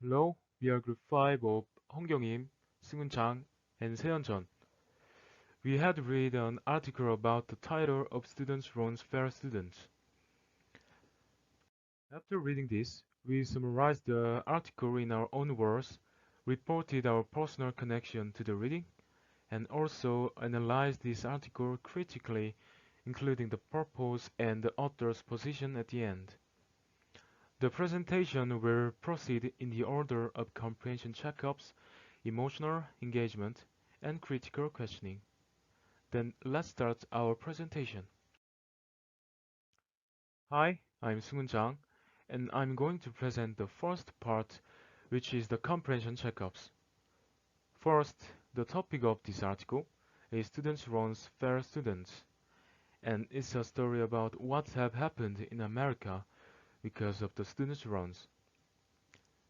Hello, we are Group 5 of 홍경임, 승은장, and 세현전. We had read an article about the title of Students' Loans Fair Students. After reading this, we summarized the article in our own words, reported our personal connection to the reading, and also analyzed this article critically, including the purpose and the author's position at the end. The presentation will proceed in the order of comprehension checkups, emotional engagement, and critical questioning. Then let's start our presentation. Hi, I'm Seung Jang, and I'm going to present the first part, which is the comprehension checkups. First, the topic of this article is Students Runs Fair Students, and it's a story about what have happened in America because of the students' runs.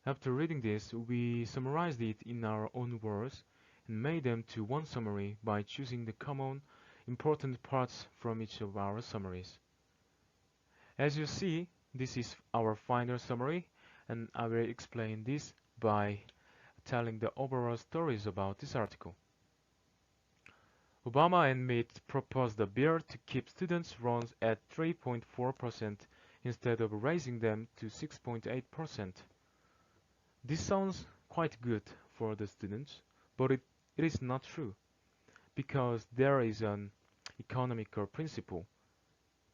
After reading this, we summarized it in our own words and made them to one summary by choosing the common, important parts from each of our summaries. As you see, this is our final summary, and I will explain this by telling the overall stories about this article. Obama and Mitt proposed a bill to keep students' loans at 3.4% instead of raising them to 6.8%. This sounds quite good for the students, but it is not true, because there is an economical principle.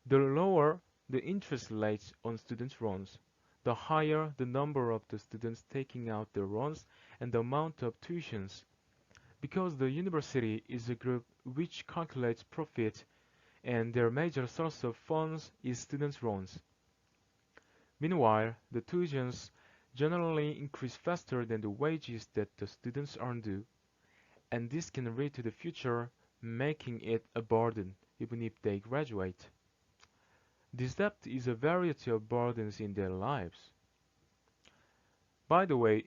The lower the interest rates on students' loans, the higher the number of the students taking out their loans and the amount of tuitions, because the university is a group which calculates profit and their major source of funds is students' loans. Meanwhile, the tuitions generally increase faster than the wages that the students earn due, and this can lead to the future making it a burden even if they graduate. This debt is a variety of burdens in their lives. By the way,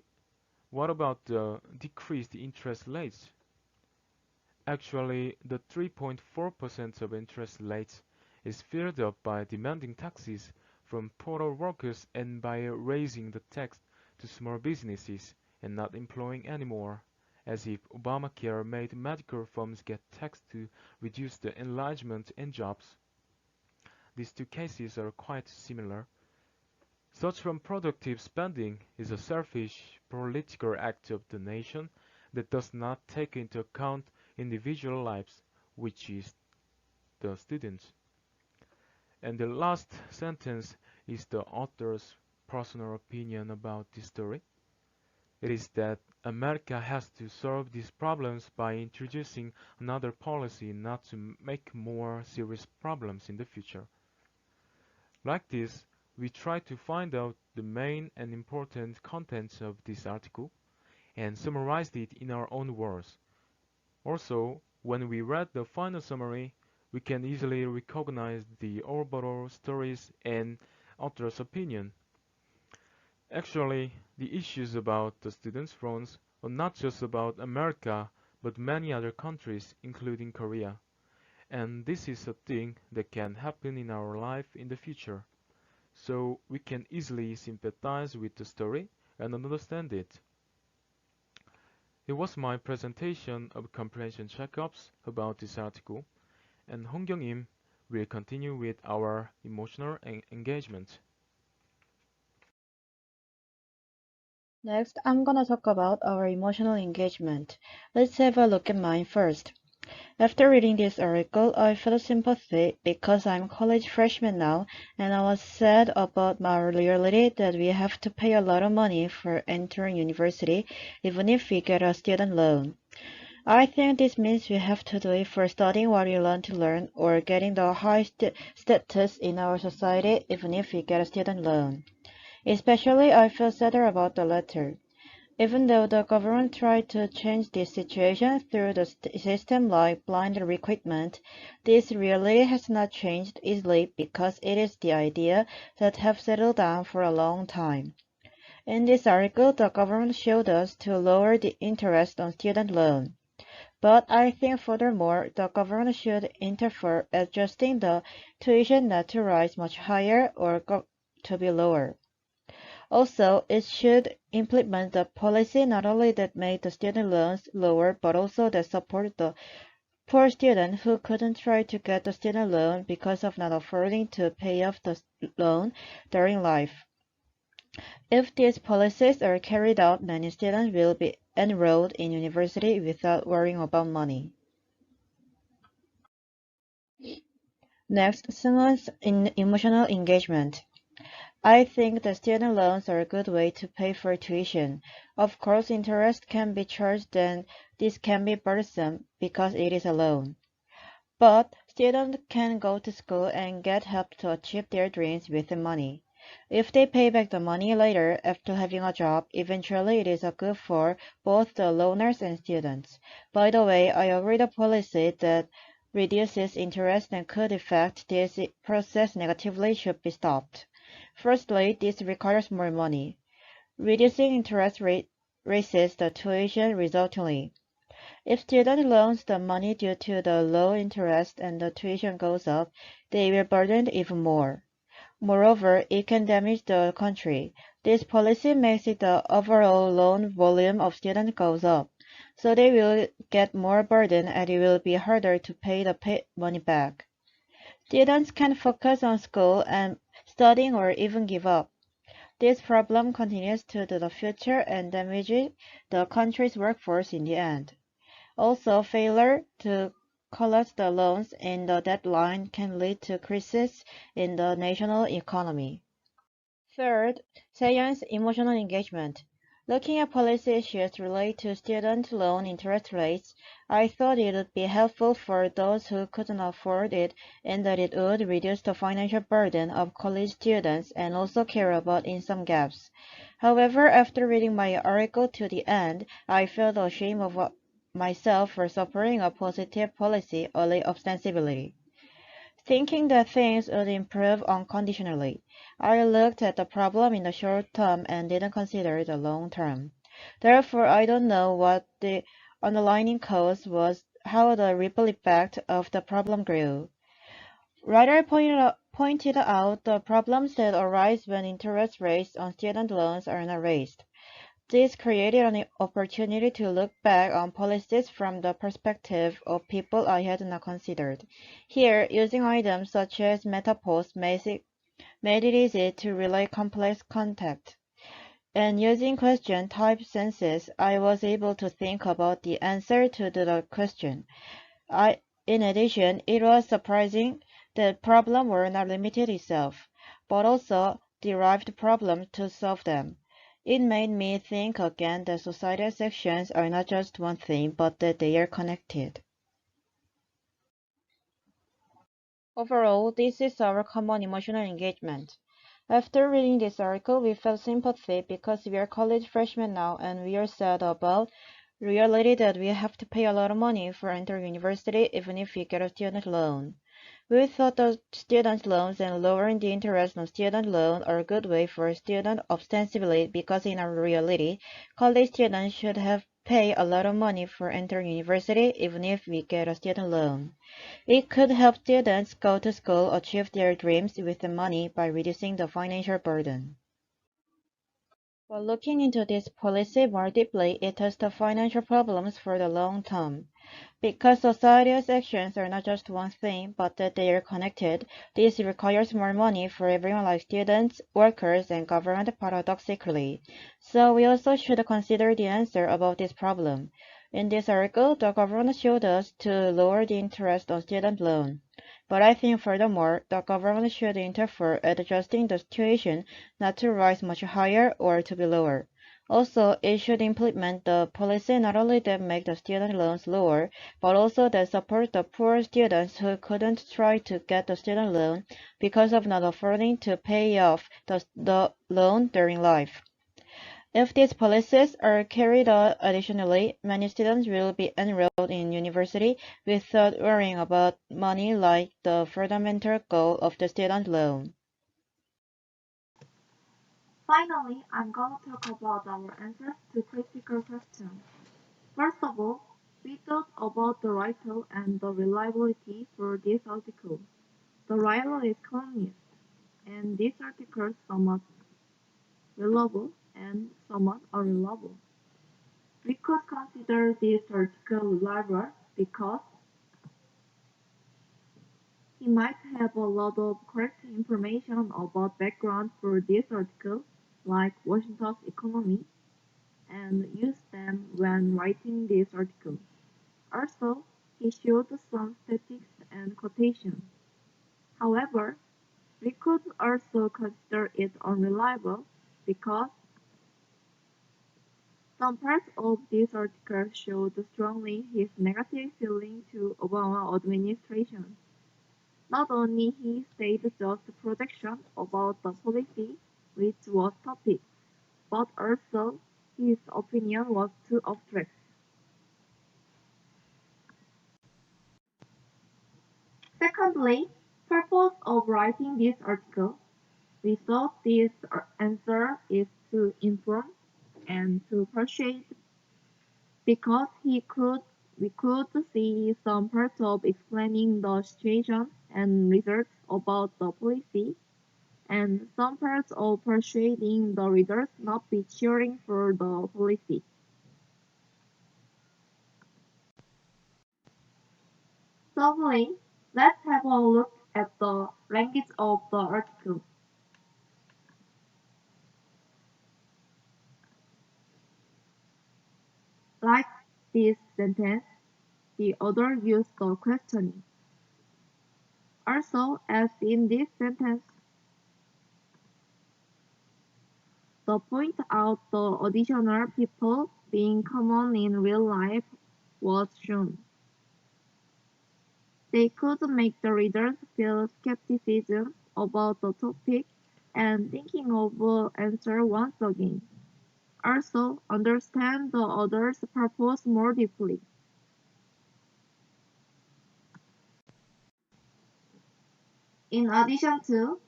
what about the decreased interest rates? Actually, the 3.4% of interest rates is filled up by demanding taxes from poorer workers and by raising the tax to small businesses and not employing anymore, as if Obamacare made medical firms get taxed to reduce the enlargement and jobs. These two cases are quite similar. Such unproductive spending is a selfish political act of the nation that does not take into account individual lives, which is the students. And the last sentence is the author's personal opinion about this story. It is that America has to solve these problems by introducing another policy not to make more serious problems in the future. Like this, we try to find out the main and important contents of this article and summarized it in our own words. Also, when we read the final summary, we can easily recognize the overall stories and author's opinion. Actually, the issues about the students' loans are not just about America, but many other countries, including Korea. And this is a thing that can happen in our life in the future. So we can easily sympathize with the story and understand it. It was my presentation of comprehension checkups about this article, and Hong Kyung-im will continue with our emotional engagement. Next, I'm gonna talk about our emotional engagement. Let's have a look at mine first. After reading this article, I felt sympathy because I'm college freshman now, and I was sad about my reality that we have to pay a lot of money for entering university, even if we get a student loan. I think this means we have to do it for studying what we learn to learn, or getting the high status in our society, even if we get a student loan. Especially, I feel sadder about the latter. Even though the government tried to change this situation through the system like blind recruitment, this reality has not changed easily because it is the idea that have settled down for a long time. In this article, the government showed us to lower the interest on student loan. But I think furthermore, the government should interfere adjusting the tuition not to rise much higher or to be lower. Also, it should implement the policy not only that made the student loans lower, but also that support the poor student who couldn't try to get the student loan because of not affording to pay off the loan during life. If these policies are carried out, many students will be enrolled in university without worrying about money. Next, someone's emotional engagement. I think the student loans are a good way to pay for tuition. Of course, interest can be charged and this can be burdensome because it is a loan. But students can go to school and get help to achieve their dreams with the money. If they pay back the money later after having a job, eventually it is a good for both the loaners and students. By the way, I agree the policy that reduces interest and could affect this process negatively should be stopped. Firstly, this requires more money. Reducing interest rate raises the tuition resultingly. If student loans the money due to the low interest and the tuition goes up, they will burden even more. Moreover, it can damage the country. This policy makes it the overall loan volume of students goes up, so they will get more burden and it will be harder to pay the money back. Students can focus on school and studying or even give up. This problem continues to the future and damages the country's workforce in the end. Also, failure to collect the loans in the deadline can lead to crisis in the national economy. Third, science emotional engagement. Looking at policy issues related to student loan interest rates, I thought it would be helpful for those who couldn't afford it and that it would reduce the financial burden of college students and also care about income gaps. However, after reading my article to the end, I felt ashamed of myself for supporting a positive policy only ostensibly. Thinking that things would improve unconditionally, I looked at the problem in the short term and didn't consider the long term. Therefore, I don't know what the underlying cause was, how the ripple effect of the problem grew. Writer pointed out the problems that arise when interest rates on student loans are not raised. This created an opportunity to look back on policies from the perspective of people I had not considered. Here, using items such as metaphors made it easy to relay complex context. And using question type sentences, I was able to think about the answer to the question. In addition, it was surprising that problems were not limited itself, but also derived problems to solve them. It made me think again that societal sections are not just one thing, but that they are connected. Overall, this is our common emotional engagement. After reading this article, we felt sympathy because we are college freshmen now and we are sad about reality that we have to pay a lot of money for entering university even if we get a student loan. We thought that student loans and lowering the interest on student loan are a good way for a student ostensibly because in our reality, college students should have pay a lot of money for entering university even if we get a student loan. It could help students go to school achieve their dreams with the money by reducing the financial burden. While looking into this policy more deeply, it has the financial problems for the long term. Because society's actions are not just one thing, but that they are connected, this requires more money for everyone like students, workers, and government paradoxically. So we also should consider the answer about this problem. In this article, the government showed us to lower the interest on student loan. But I think furthermore, the government should interfere at adjusting the situation not to rise much higher or to be lower. Also, it should implement the policy not only that make the student loans lower, but also that support the poor students who couldn't try to get the student loan because of not affording to pay off the loan during life. If these policies are carried out additionally, many students will be enrolled in university without worrying about money like the fundamental goal of the student loan. Finally, I'm going to talk about our answers to critical questions. First of all, we thought about the writer and the reliability for this article. The writer is columnist, and this article sums reliable, and somewhat unreliable. We could consider this article reliable because he might have a lot of correct information about background for this article, like Washington's economy, and use them when writing this article. Also, he showed some statistics and quotations. However, we could also consider it unreliable because some parts of this article showed strongly his negative feeling to Obama administration. Not only he said just projection about the policy, which was topic, but also his opinion was too abstract. Secondly, purpose of writing this article. We thought this answer is to inform and to persuade because we could see some parts of explaining the situation and results about the policy, and some parts of persuading the readers not be cheering for the policy. Thirdly, let's have a look at the language of the article. Like this sentence, the author used the questioning. Also, as in this sentence, the point out the additional people being common in real life was shown. They could make the readers feel skepticism about the topic and thinking of answer once again. Also, understand the author's purpose more deeply. In addition to,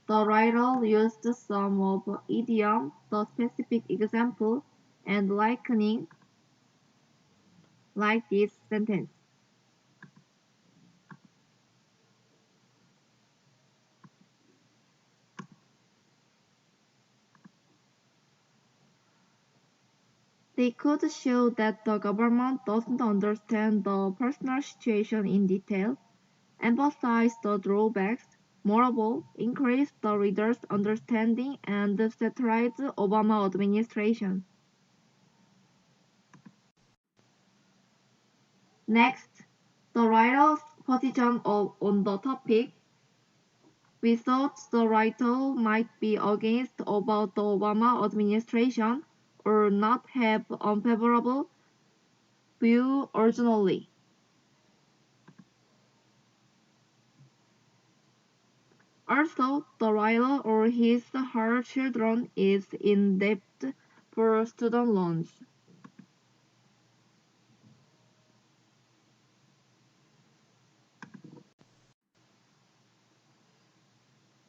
the writer used some of idiom, the specific example, and likening, like this sentence. They could show that the government doesn't understand the personal situation in detail, emphasize the drawbacks, moreover, increase the reader's understanding and satirize Obama administration. Next, the writer's position on the topic. We thought the writer might be against about the Obama administration or not have unfavorable view originally. Also, the writer or his her children is in debt for student loans.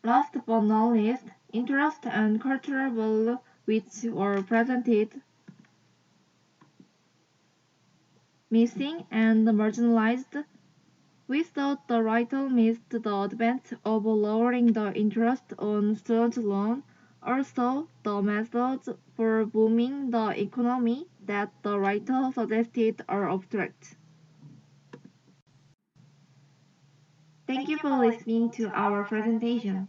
Last but not least, interest and cultural value which were presented, missing and marginalized. We thought the writer missed the advance of lowering the interest on student loan, also the methods for booming the economy that the writer suggested are abstract. Thank you for listening to our presentation.